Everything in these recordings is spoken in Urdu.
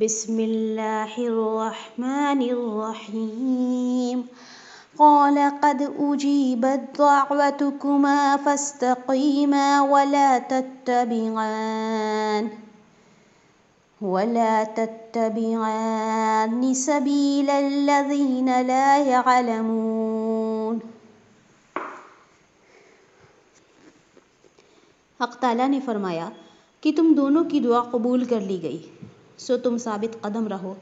بسم اللہ الرحمن الرحیم قال قد أجيبت دعوتكما فاستقيما ولا تتبعان سبيل الذين لا يعلمون۔ حق تعالیٰ نے فرمایا کہ تم دونوں کی دعا قبول کر لی گئی، سو تم ثابت قدم رہو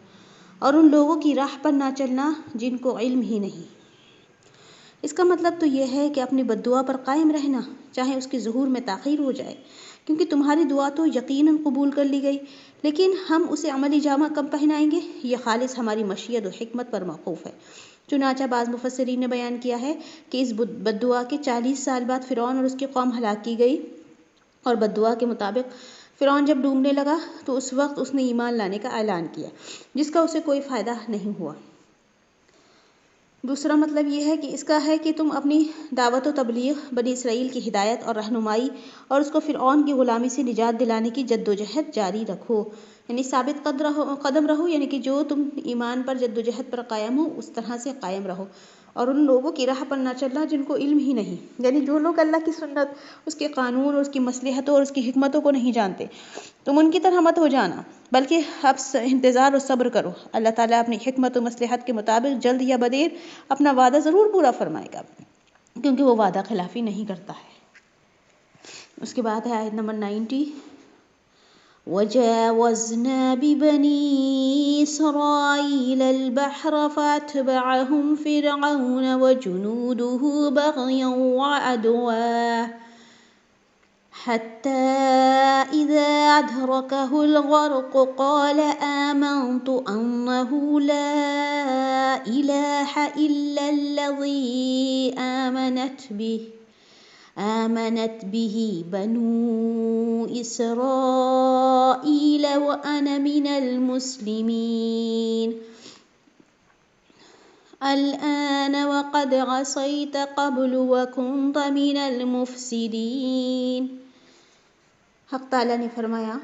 اور ان لوگوں کی راہ پر نہ چلنا جن کو علم ہی نہیں۔ اس کا مطلب تو یہ ہے کہ اپنی بد دعا پر قائم رہنا، چاہے اس کے ظہور میں تاخیر ہو جائے، کیونکہ تمہاری دعا تو یقیناً قبول کر لی گئی، لیکن ہم اسے عملی جامہ کب پہنائیں گے، یہ خالص ہماری مشیت و حکمت پر موقوف ہے۔ چنانچہ بعض مفسرین نے بیان کیا ہے کہ اس بد دعا کے 40 سال بعد فرعون اور اس کی قوم ہلاک کی گئی، اور بد دعا کے مطابق فرعون جب ڈوبنے لگا تو اس وقت اس نے ایمان لانے کا اعلان کیا، جس کا اسے کوئی فائدہ نہیں ہوا۔ دوسرا مطلب یہ ہے کہ اس کا ہے کہ تم اپنی دعوت و تبلیغ، بنی اسرائیل کی ہدایت اور رہنمائی اور اس کو فرعون کی غلامی سے نجات دلانے کی جد و جہد جاری رکھو، یعنی ثابت قدم رہو، یعنی کہ جو تم ایمان پر جد و جہد پر قائم ہو اس طرح سے قائم رہو، اور ان لوگوں کی راہ پر نہ چلنا جن کو علم ہی نہیں، یعنی جو لوگ اللہ کی سنت، اس کے قانون اور اس کی مصلحتوں اور اس کی حکمتوں کو نہیں جانتے، تم ان کی طرح مت ہو جانا، بلکہ اب انتظار و صبر کرو۔ اللہ تعالیٰ اپنی حکمت و مصلحت کے مطابق جلد یا بدیر اپنا وعدہ ضرور پورا فرمائے گا، کیونکہ وہ وعدہ خلافی نہیں کرتا ہے۔ اس کے بعد ہے آیت نمبر 90۔ وَجَاوَزْنَا بِبَنِي إِسْرَائِيلَ الْبَحْرَ فَأَتْبَعَهُمْ فِرْعَوْنُ وَجُنُودُهُ بَغْيًا وَعَدْوًا حَتَّى إِذَا أَدْرَكَهُ الْغَرْقُ قَالَ آمَنْتُ أَنَّهُ لَا إِلَهَ إِلَّا الَّذِي آمَنَتْ بِهِ بَنُو إِسْرَائِيلَ وَأَنَا مِنَ الْمُسْلِمِينَ۔ الْآنَ وَقَدْ عَصَيْتَ قَبْلُ وَكُنْتَ مِنَ الْمُفْسِدِينَ۔ حق تعالیٰ نے فرمایا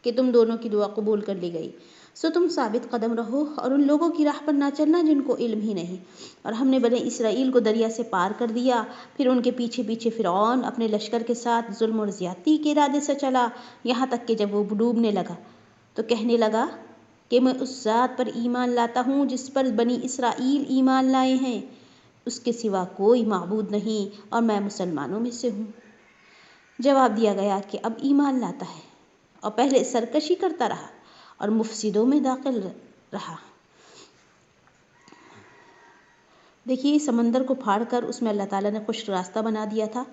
کہ تم دونوں کی دعا قبول کر لی گئی، سو تم ثابت قدم رہو اور ان لوگوں کی راہ پر نہ چلنا جن کو علم ہی نہیں۔ اور ہم نے بنی اسرائیل کو دریا سے پار کر دیا، پھر ان کے پیچھے پیچھے فرعون اپنے لشکر کے ساتھ ظلم اور زیادتی کے ارادے سے چلا، یہاں تک کہ جب وہ ڈوبنے لگا تو کہنے لگا کہ میں اس ذات پر ایمان لاتا ہوں جس پر بنی اسرائیل ایمان لائے ہیں، اس کے سوا کوئی معبود نہیں اور میں مسلمانوں میں سے ہوں۔ جواب دیا گیا کہ اب ایمان لاتا ہے، اور پہلے سرکشی کرتا رہا اور مفسدوں میں داخل رہا۔ دیکھیے، سمندر کو پھاڑ کر اس میں اللہ تعالیٰ نے خشک راستہ بنا دیا تھا۔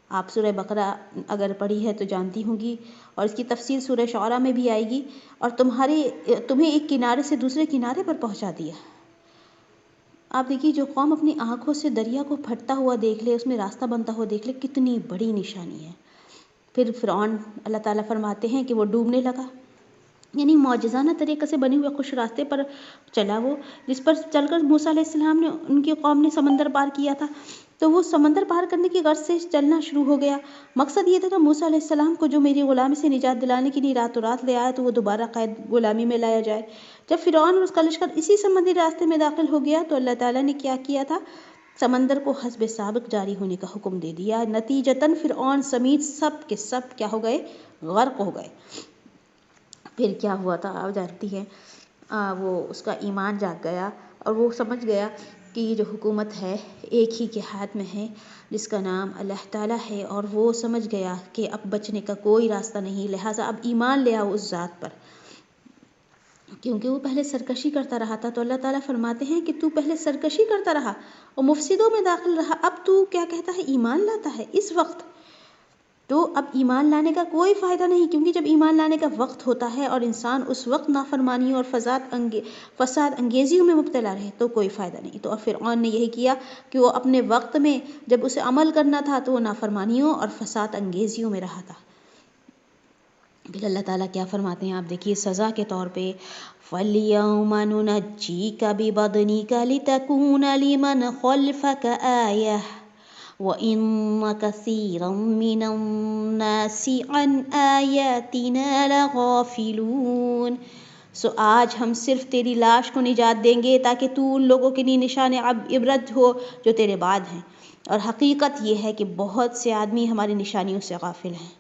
آپ سورہ بقرہ اگر پڑھی ہے تو جانتی ہوں گی، اور اس کی تفصیل سورہ شعراء میں بھی آئے گی، اور تمہیں ایک کنارے سے دوسرے کنارے پر پہنچا دیا۔ آپ دیکھیے، جو قوم اپنی آنکھوں سے دریا کو پھٹتا ہوا دیکھ لے، اس میں راستہ بنتا ہوا دیکھ لے، کتنی بڑی نشانی ہے۔ پھر فرعون، اللہ تعالیٰ فرماتے ہیں کہ وہ ڈوبنے لگا، یعنی معجزانہ طریقے سے بنے ہوئے خوش راستے پر چلا وہ، جس پر چل کر موسیٰ علیہ السلام نے، ان کی قوم نے سمندر پار کیا تھا۔ تو وہ سمندر پار کرنے کی غرض سے چلنا شروع ہو گیا۔ مقصد یہ تھا کہ موسیٰ علیہ السلام کو جو میری غلامی سے نجات دلانے کے لیے راتوں رات لے آیا تو وہ دوبارہ قید غلامی میں لایا جائے۔ جب فرعون اور اس کا لشکر اسی سمندری راستے میں داخل ہو گیا تو اللہ تعالیٰ نے کیا کیا تھا، سمندر کو حسب سابق جاری ہونے کا حکم دے دیا۔ نتیجتاً فرعون سمیت سب کے سب کیا ہو گئے، غرق ہو گئے۔ پھر کیا ہوا تھا آپ جانتی ہیں، وہ اس کا ایمان جاگ گیا اور وہ سمجھ گیا کہ یہ جو حکومت ہے ایک ہی کے ہاتھ میں ہے جس کا نام اللہ تعالیٰ ہے، اور وہ سمجھ گیا کہ اب بچنے کا کوئی راستہ نہیں، لہٰذا اب ایمان لے آؤ اس ذات پر، کیونکہ وہ پہلے سرکشی کرتا رہا تھا۔ تو اللہ تعالیٰ فرماتے ہیں کہ تو پہلے سرکشی کرتا رہا اور مفسدوں میں داخل رہا، اب تو کیا کہتا ہے، ایمان لاتا ہے اس وقت۔ تو اب ایمان لانے کا کوئی فائدہ نہیں، کیونکہ جب ایمان لانے کا وقت ہوتا ہے اور انسان اس وقت نافرمانیوں اور فساد انگیزیوں میں مبتلا رہے تو کوئی فائدہ نہیں۔ تو فرعون نے یہی کیا کہ وہ اپنے وقت میں جب اسے عمل کرنا تھا تو وہ نافرمانیوں اور فساد انگیزیوں میں رہا تھا۔ پھر اللہ تعالیٰ کیا فرماتے ہیں، آپ دیکھیے، سزا کے طور پہ فَالْيَوْمَ نُنَجِّيكَ بِبَدْنِكَ لِتَكُونَ لِمَنْ خَلْفَكَ آيَةً وَإِنَّ كَثِيرًا مِّنَ النَّاسِ عَنْ آيَاتِنَا لَغَافِلُونَ۔ سو آج ہم صرف تیری لاش کو نجات دیں گے تاکہ تو ان لوگوں کے لیے نشان عبرت ہو جو تیرے بعد ہیں، اور حقیقت یہ ہے کہ بہت سے آدمی ہماری نشانیوں سے غافل ہیں۔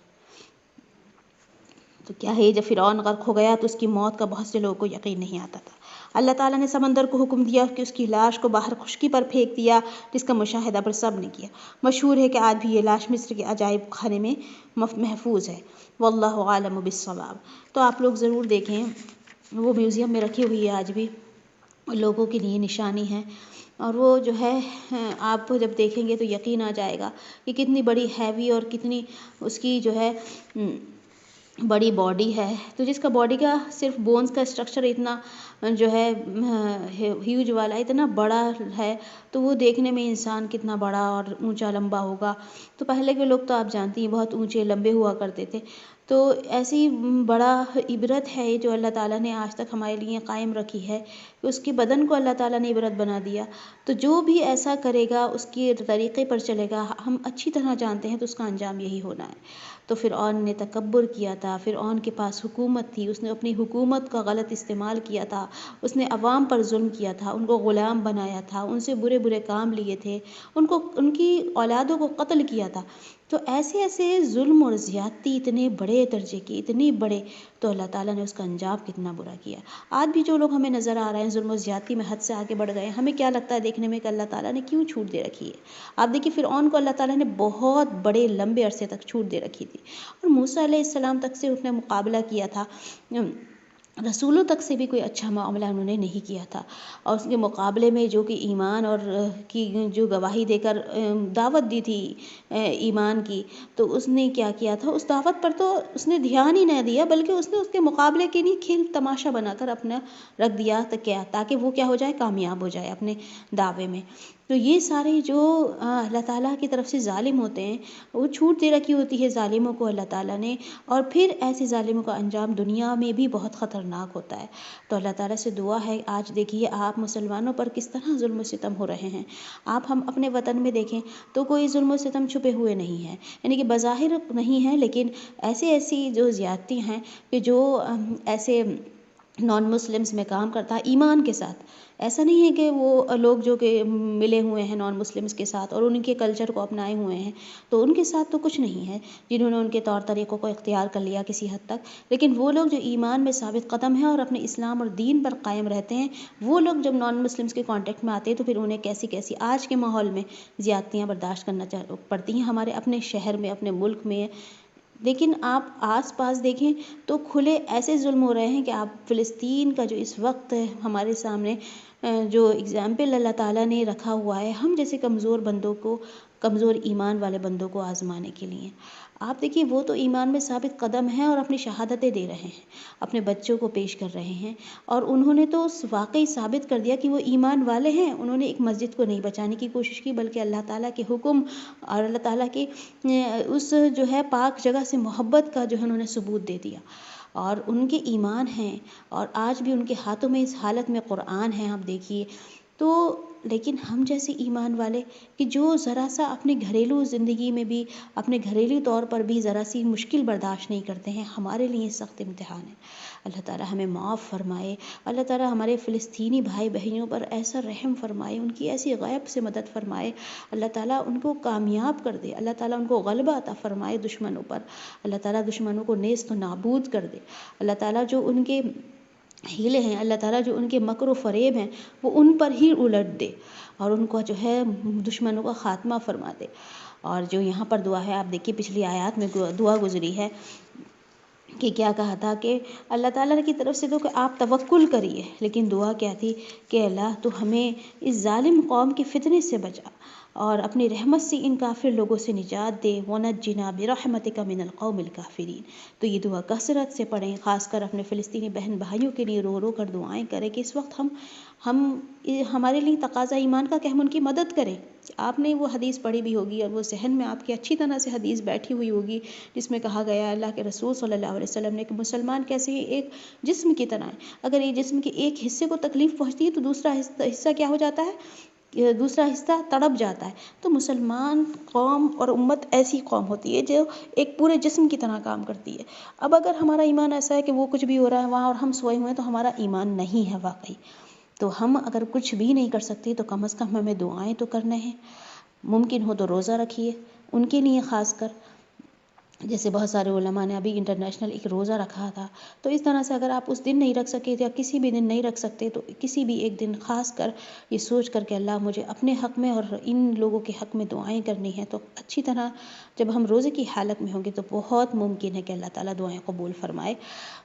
تو کیا ہے، جب فرعون غرق ہو گیا تو اس کی موت کا بہت سے لوگوں کو یقین نہیں آتا تھا۔ اللہ تعالیٰ نے سمندر کو حکم دیا کہ اس کی لاش کو باہر خشکی پر پھینک دیا، جس کا مشاہدہ پر سب نے کیا۔ مشہور ہے کہ آج بھی یہ لاش مصر کے عجائب خانے میں محفوظ ہے۔ واللہ عالم بالصواب۔ تو آپ لوگ ضرور دیکھیں، وہ میوزیم میں رکھی ہوئی ہے آج بھی، لوگوں کے لیے نشانی ہے، اور وہ جو ہے آپ جب دیکھیں گے تو یقین آ جائے گا کہ کتنی بڑی ہیوی اور کتنی اس کی جو ہے بڑی باڈی ہے، تو جس کا باڈی کا صرف بونز کا اسٹرکچر اتنا جو ہے ہیوج والا اتنا بڑا ہے، تو وہ دیکھنے میں انسان کتنا بڑا اور اونچا لمبا ہوگا۔ تو پہلے کے لوگ تو آپ جانتی ہیں بہت اونچے لمبے ہوا کرتے تھے، تو ایسی بڑا عبرت ہے جو اللہ تعالیٰ نے آج تک ہمارے لیے قائم رکھی ہے، کہ اس کے بدن کو اللہ تعالیٰ نے عبرت بنا دیا۔ تو جو بھی ایسا کرے گا، اس کے طریقے پر چلے گا، ہم اچھی طرح جانتے ہیں تو اس کا انجام یہی ہونا ہے۔ تو فرعون نے تکبر کیا تھا، فرعون کے پاس حکومت تھی، اس نے اپنی حکومت کا غلط استعمال کیا تھا، اس نے عوام پر ظلم کیا تھا، ان کو غلام بنایا تھا، ان سے برے برے کام لیے تھے، ان کی اولادوں کو قتل کیا تھا۔ تو ایسے ظلم اور زیادتی اتنے بڑے درجے کی، اتنی بڑے، تو اللہ تعالیٰ نے اس کا انجام کتنا برا کیا۔ آج بھی جو لوگ ہمیں نظر آ رہے ہیں ظلم و زیادتی میں حد سے آگے بڑھ گئے، ہمیں کیا لگتا ہے دیکھنے میں کہ اللہ تعالیٰ نے کیوں چھوٹ دے رکھی ہے؟ آپ دیکھیے فرعون کو اللہ تعالیٰ نے بہت بڑے لمبے عرصے تک چھوٹ دے رکھی تھی، اور موسیٰ علیہ السلام تک سے اس نے مقابلہ کیا تھا، رسولوں تک سے بھی کوئی اچھا معاملہ انہوں نے نہیں کیا تھا، اور اس کے مقابلے میں جو کہ ایمان اور کی جو گواہی دے کر دعوت دی تھی ایمان کی، تو اس نے کیا کیا تھا، اس دعوت پر تو اس نے دھیان ہی نہ دیا، بلکہ اس نے اس کے مقابلے کے لیے کھیل تماشا بنا کر اپنا رکھ دیا تاکہ وہ کیا ہو جائے، کامیاب ہو جائے اپنے دعوے میں۔ تو یہ سارے جو اللہ تعالیٰ کی طرف سے ظالم ہوتے ہیں، وہ چھوٹ دے رکھی ہوتی ہے ظالموں کو اللہ تعالیٰ نے، اور پھر ایسے ظالموں کا انجام دنیا میں بھی بہت خطرناک ہوتا ہے۔ تو اللہ تعالیٰ سے دعا ہے، آج دیکھیے آپ مسلمانوں پر کس طرح ظلم و ستم ہو رہے ہیں۔ ہم اپنے وطن میں دیکھیں تو کوئی ظلم و ستم چھپے ہوئے نہیں ہیں، یعنی کہ بظاہر نہیں ہیں، لیکن ایسی جو زیادتی ہیں کہ جو ایسے نان مسلمز میں کام کرتا ہے ایمان کے ساتھ، ایسا نہیں ہے کہ وہ لوگ جو کہ ملے ہوئے ہیں نان مسلمز کے ساتھ اور ان کے کلچر کو اپنائے ہوئے ہیں، تو ان کے ساتھ تو کچھ نہیں ہے، جنہوں نے ان کے طور طریقوں کو اختیار کر لیا کسی حد تک، لیکن وہ لوگ جو ایمان میں ثابت قدم ہیں اور اپنے اسلام اور دین پر قائم رہتے ہیں، وہ لوگ جب نان مسلمز کے کانٹیکٹ میں آتے ہیں تو پھر انہیں کیسی آج کے ماحول میں زیادتیاں برداشت کرنا پڑتی ہیں، ہمارے اپنے شہر میں، اپنے ملک میں۔ لیکن آپ آس پاس دیکھیں تو کھلے ایسے ظلم ہو رہے ہیں کہ آپ فلسطین کا جو اس وقت ہمارے سامنے جو اگزامپل اللہ تعالیٰ نے رکھا ہوا ہے، ہم جیسے کمزور بندوں کو، کمزور ایمان والے بندوں کو آزمانے کے لیے، آپ دیکھیے وہ تو ایمان میں ثابت قدم ہیں اور اپنی شہادتیں دے رہے ہیں، اپنے بچوں کو پیش کر رہے ہیں، اور انہوں نے تو واقعی ثابت کر دیا کہ وہ ایمان والے ہیں۔ انہوں نے ایک مسجد کو نہیں بچانے کی کوشش کی، بلکہ اللہ تعالیٰ کے حکم اور اللہ تعالیٰ کی اس جو ہے پاک جگہ سے محبت کا جو ہے انہوں نے ثبوت دے دیا، اور ان کے ایمان ہیں، اور آج بھی ان کے ہاتھوں میں اس حالت میں قرآن ہے، آپ دیکھیے تو۔ لیکن ہم جیسے ایمان والے کہ جو ذرا سا اپنے گھریلو زندگی میں بھی، اپنے گھریلو طور پر بھی ذرا سی مشکل برداشت نہیں کرتے ہیں، ہمارے لیے سخت امتحان ہے۔ اللہ تعالیٰ ہمیں معاف فرمائے، اللہ تعالیٰ ہمارے فلسطینی بھائی بہنوں پر ایسا رحم فرمائے، ان کی ایسی غیب سے مدد فرمائے، اللہ تعالیٰ ان کو کامیاب کر دے، اللہ تعالیٰ ان کو غلبہ عطا فرمائے دشمنوں پر، اللہ تعالیٰ دشمنوں کو نیست و نابود کر دے، اللہ تعالیٰ جو ان کے ہیلے ہیں، اللہ تعالیٰ جو ان کے مکر و فریب ہیں، وہ ان پر ہی الٹ دے، اور ان کو جو ہے دشمنوں کا خاتمہ فرما دے۔ اور جو یہاں پر دعا ہے، آپ دیکھیے پچھلی آیات میں دعا گزری ہے کہ کیا کہا تھا کہ اللہ تعالیٰ کی طرف سے تو کہ آپ توکل کریے، لیکن دعا کیا تھی کہ اللہ تو ہمیں اس ظالم قوم کے فتنے سے بچا، اور اپنی رحمت سے ان کافر لوگوں سے نجات دے، وَنَجِّنَا بِرَحْمَتِكَ مِنَ الْقَوْمِ الْكَافِرِينَ۔ تو یہ دعا کثرت سے پڑھیں، خاص کر اپنے فلسطینی بہن بھائیوں کے لیے رو رو کر دعائیں کریں کہ اس وقت ہمارے لیے تقاضا ایمان کا کہ ہم ان کی مدد کریں۔ آپ نے وہ حدیث پڑھی بھی ہوگی، اور وہ ذہن میں آپ کی اچھی طرح سے حدیث بیٹھی ہوئی ہوگی، جس میں کہا گیا اللہ کے رسول صلی اللہ علیہ وسلم نے کہ مسلمان کیسے ہیں، ایک جسم کی طرح ہے، اگر یہ جسم کے ایک حصے کو تکلیف پہنچتی ہے تو دوسرا حصہ کیا ہو جاتا ہے، دوسرا حصہ تڑپ جاتا ہے۔ تو مسلمان قوم اور امت ایسی قوم ہوتی ہے جو ایک پورے جسم کی طرح کام کرتی ہے۔ اب اگر ہمارا ایمان ایسا ہے کہ وہ کچھ بھی ہو رہا ہے وہاں اور ہم سوئے ہوئے ہیں تو ہمارا ایمان نہیں ہے واقعی۔ تو ہم اگر کچھ بھی نہیں کر سکتے تو کم از کم ہمیں دعائیں تو کرنے ہیں، ممکن ہو تو روزہ رکھیے ان کے لیے خاص کر، جیسے بہت سارے علماء نے ابھی انٹرنیشنل ایک روزہ رکھا تھا۔ تو اس طرح سے اگر آپ اس دن نہیں رکھ سکے یا کسی بھی دن نہیں رکھ سکتے تو کسی بھی ایک دن خاص کر یہ سوچ کر کہ اللہ مجھے اپنے حق میں اور ان لوگوں کے حق میں دعائیں کرنی ہیں، تو اچھی طرح جب ہم روزے کی حالت میں ہوں گے تو بہت ممکن ہے کہ اللہ تعالیٰ دعائیں قبول فرمائے۔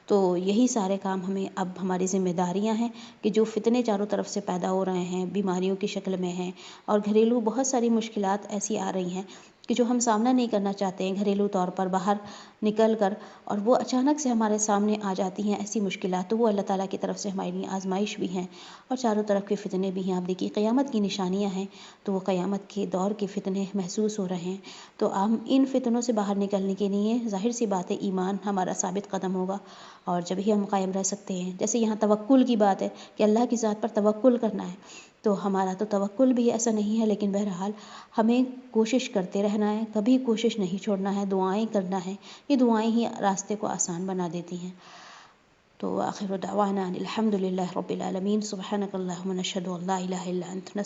تو یہی سارے کام ہمیں اب ہماری ذمہ داریاں ہیں کہ جو فتنے چاروں طرف سے پیدا ہو رہے ہیں، بیماریوں کی شکل میں ہیں اور گھریلو بہت ساری مشکلات ایسی آ رہی ہیں کہ جو ہم سامنا نہیں کرنا چاہتے ہیں گھریلو طور پر باہر نکل کر، اور وہ اچانک سے ہمارے سامنے آ جاتی ہیں ایسی مشکلات، تو وہ اللہ تعالیٰ کی طرف سے ہمارے لیے آزمائش بھی ہیں اور چاروں طرف کے فتنے بھی ہیں۔ آپ دیکھیے قیامت کی نشانیاں ہیں، تو وہ قیامت کے دور کے فتنے محسوس ہو رہے ہیں۔ تو ہم ان فتنوں سے باہر نکلنے کے لیے ظاہر سی بات ہے ایمان ہمارا ثابت قدم ہوگا، اور جب ہی ہم قائم رہ سکتے ہیں۔ جیسے یہاں توکل کی بات ہے کہ اللہ کی ذات پر توکل کرنا ہے، تو ہمارا تو توکل بھی ایسا نہیں ہے، لیکن بہرحال ہمیں کوشش کرتے رہنا ہے، کبھی کوشش نہیں چھوڑنا ہے، دعائیں کرنا ہے، یہ دعائیں ہی راستے کو آسان بنا دیتی ہیں۔ تو آخر دعوانا الحمد للہ رب العالمین، سبحانک اللہم نشہد ان لا الہ الا انت